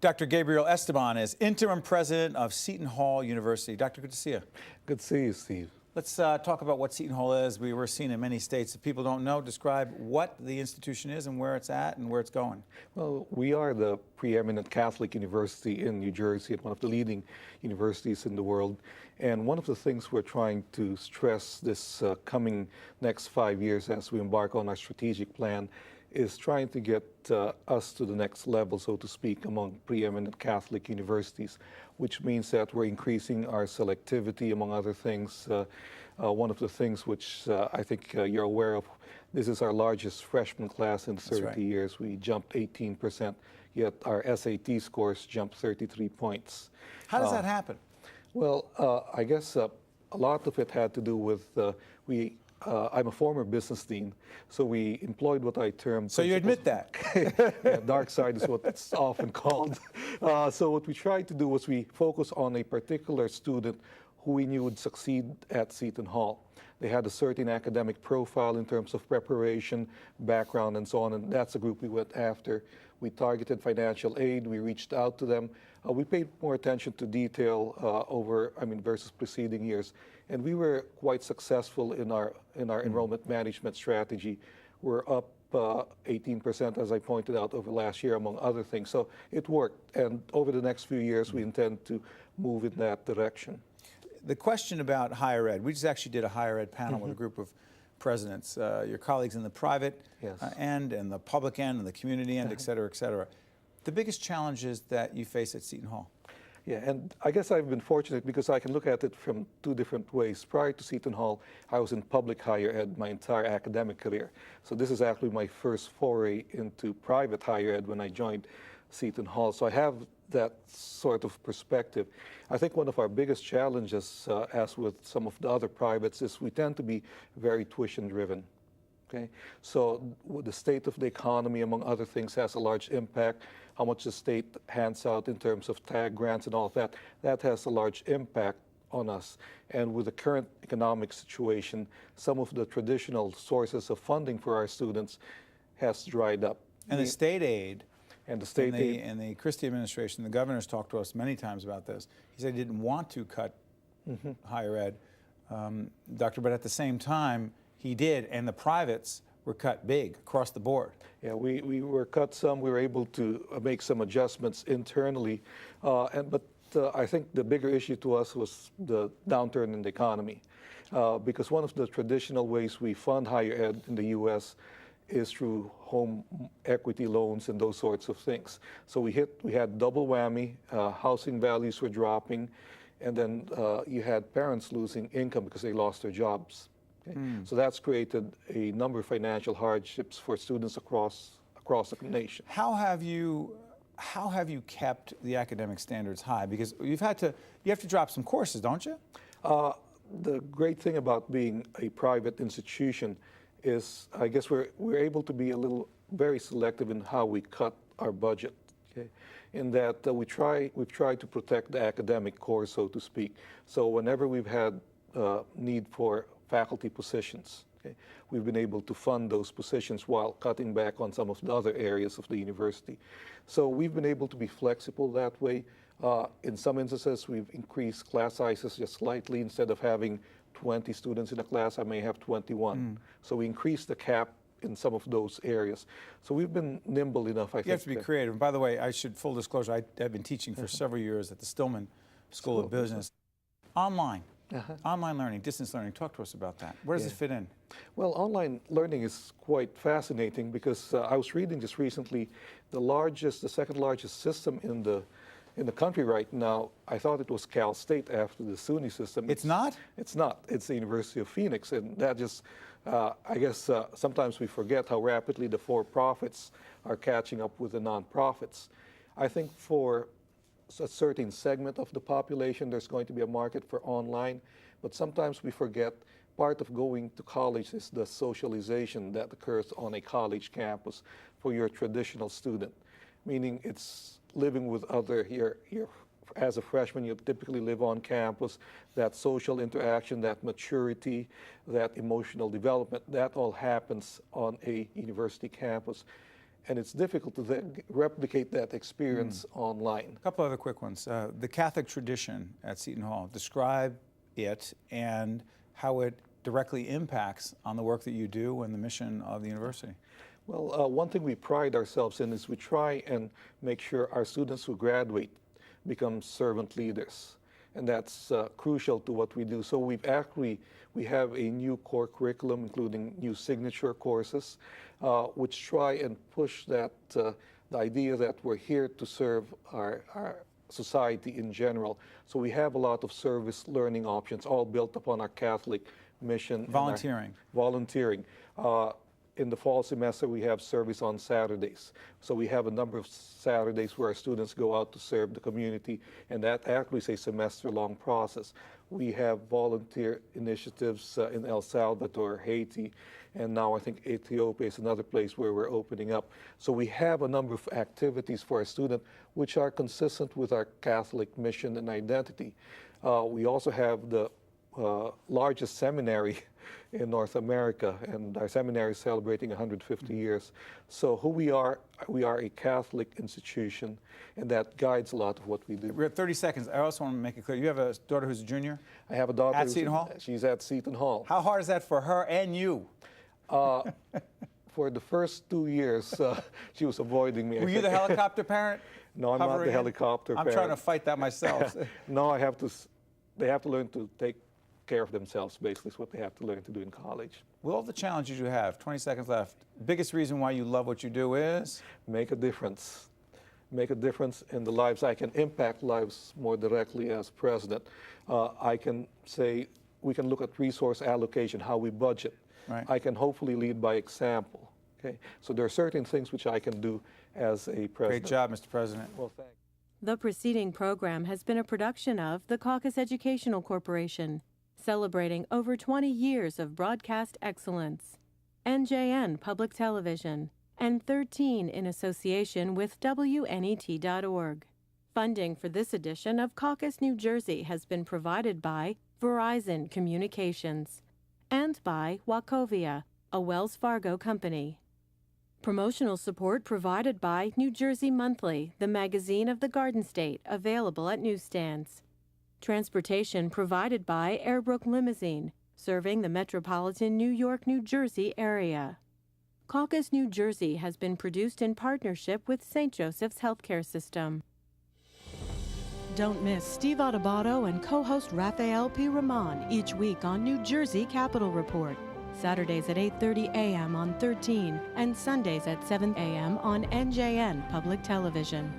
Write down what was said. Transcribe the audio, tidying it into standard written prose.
Dr. Gabriel Esteban is interim president of Seton Hall University. Doctor, good to see you. Good to see you, Steve. Let's talk about what Seton Hall is. We were seen in many states. If people don't know, describe what the institution is and where it's at and where it's going. Well, we are the preeminent Catholic university in New Jersey and one of the leading universities in the world. And one of the things we're trying to stress this coming next 5 years as we embark on our strategic plan is trying to get us to the next level, so to speak, among preeminent Catholic universities, which means that we're increasing our selectivity, among other things. One of the things which I think you're aware of, this is our largest freshman class in 30 years. We jumped 18%, yet our SAT scores jumped 33 points. How does that happen? Well, I guess a lot of it had to do with I'm a former business dean, so we employed what I termed... So you admit that? Yeah, dark side is what it's often called. So what we tried to do was we focused on a particular student who we knew would succeed at Seton Hall. They had a certain academic profile in terms of preparation, background, and so on, and that's the group we went after. We targeted financial aid, we reached out to them. We paid more attention to detail versus preceding years. And we were quite successful in our enrollment management strategy. We're up 18%, as I pointed out, over last year, among other things. So it worked. And over the next few years, we intend to move in that direction. The question about higher ed, we just actually did a higher ed panel with a group of presidents, your colleagues in the private end and the public end and the community end, et cetera, et cetera. The biggest challenges that you face at Seton Hall? Yeah, and I guess I've been fortunate because I can look at it from two different ways. Prior to Seton Hall, I was in public higher ed my entire academic career. So this is actually my first foray into private higher ed when I joined Seton Hall. So I have that sort of perspective. I think one of our biggest challenges, as with some of the other privates, is we tend to be very tuition driven. Okay, so the state of the economy, among other things, has a large impact. How much the state hands out in terms of tag grants and all of that, that has a large impact on us. And with the current economic situation, some of the traditional sources of funding for our students has dried up. And the state aid, and the state aid, and the Christie administration, the governor's talked to us many times about this. He said he didn't want to cut higher ed, Doctor, but at the same time, he did, and the privates were cut big across the board. Yeah, we were cut some. We were able to make some adjustments internally, but I think the bigger issue to us was the downturn in the economy, because one of the traditional ways we fund higher ed in the U.S. is through home equity loans and those sorts of things. So we had double whammy. Housing values were dropping, and then you had parents losing income because they lost their jobs. So that's created a number of financial hardships for students across the nation. How have you kept the academic standards high? Because you have to drop some courses, don't you? The great thing about being a private institution is, I guess we're able to be very selective in how we cut our budget. Okay? In that we've tried to protect the academic core, so to speak. So whenever we've had need for faculty positions, okay, we've been able to fund those positions while cutting back on some of the other areas of the university. So we've been able to be flexible that way. In some instances, we've increased class sizes just slightly. Instead of having 20 students in a class, I may have 21. So we increased the cap in some of those areas. So we've been nimble enough, I think. You have to be creative. And by the way, full disclosure, I've been teaching for several years at the Stillman School of Business. Online. Online learning, distance learning, talk to us about that. Where does it fit in? Well, online learning is quite fascinating because I was reading just recently, the second largest system in the country right now, I thought it was Cal State after the SUNY system. It's not? It's not. It's the University of Phoenix, and that just, I guess sometimes we forget how rapidly the for-profits are catching up with the non-profits. I think for a certain segment of the population, there's going to be a market for online, but sometimes we forget part of going to college is the socialization that occurs on a college campus for your traditional student, meaning it's living with other, as a freshman, you typically live on campus, that social interaction, that maturity, that emotional development, that all happens on a university campus. and it's difficult to then replicate that experience online. A couple other quick ones. The Catholic tradition at Seton Hall, describe it and how it directly impacts on the work that you do and the mission of the university. Well, one thing we pride ourselves in is we try and make sure our students who graduate become servant leaders. And that's crucial to what we do. So we have a new core curriculum, including new signature courses, which try and push that, the idea that we're here to serve our society in general. So we have a lot of service learning options, all built upon our Catholic mission. Volunteering. Volunteering. In the fall semester, we have service on Saturdays. So we have a number of Saturdays where our students go out to serve the community, and that actually is a semester-long process. We have volunteer initiatives in El Salvador, Haiti, and now I think Ethiopia is another place where we're opening up. So we have a number of activities for our students which are consistent with our Catholic mission and identity. We also have the largest seminary in North America, and our seminary is celebrating 150 years. So who we are a Catholic institution, and that guides a lot of what we do. We have 30 seconds. I also want to make it clear, you have a daughter who's a junior? I have a daughter at Seton Hall? She's at Seton Hall. How hard is that for her and you? For the first 2 years, she was avoiding me. Were you the helicopter parent? No, I'm not the helicopter parent. I'm trying to fight that myself. No, they have to learn to take care of themselves, basically, is what they have to learn to do in college. With all the challenges you have, 20 seconds left, biggest reason why you love what you do is? Make a difference. Make a difference in the lives. I can impact lives more directly as president. I can say, we can look at resource allocation, how we budget. Right. I can hopefully lead by example. Okay? So there are certain things which I can do as a president. Great job, Mr. President. Well, thanks. The preceding program has been a production of the Caucus Educational Corporation, celebrating over 20 years of broadcast excellence. NJN Public Television, and 13 in association with WNET.org. Funding for this edition of Caucus New Jersey has been provided by Verizon Communications and by Wachovia, a Wells Fargo company. Promotional support provided by New Jersey Monthly, the magazine of the Garden State, available at newsstands. Transportation provided by Airbrook Limousine, serving the metropolitan New York, New Jersey area. Caucus New Jersey has been produced in partnership with St. Joseph's Healthcare System. Don't miss Steve Adubato and co-host Raphael P. Rahman each week on New Jersey Capitol Report. Saturdays at 8:30 a.m. on 13 and Sundays at 7 a.m. on NJN Public Television.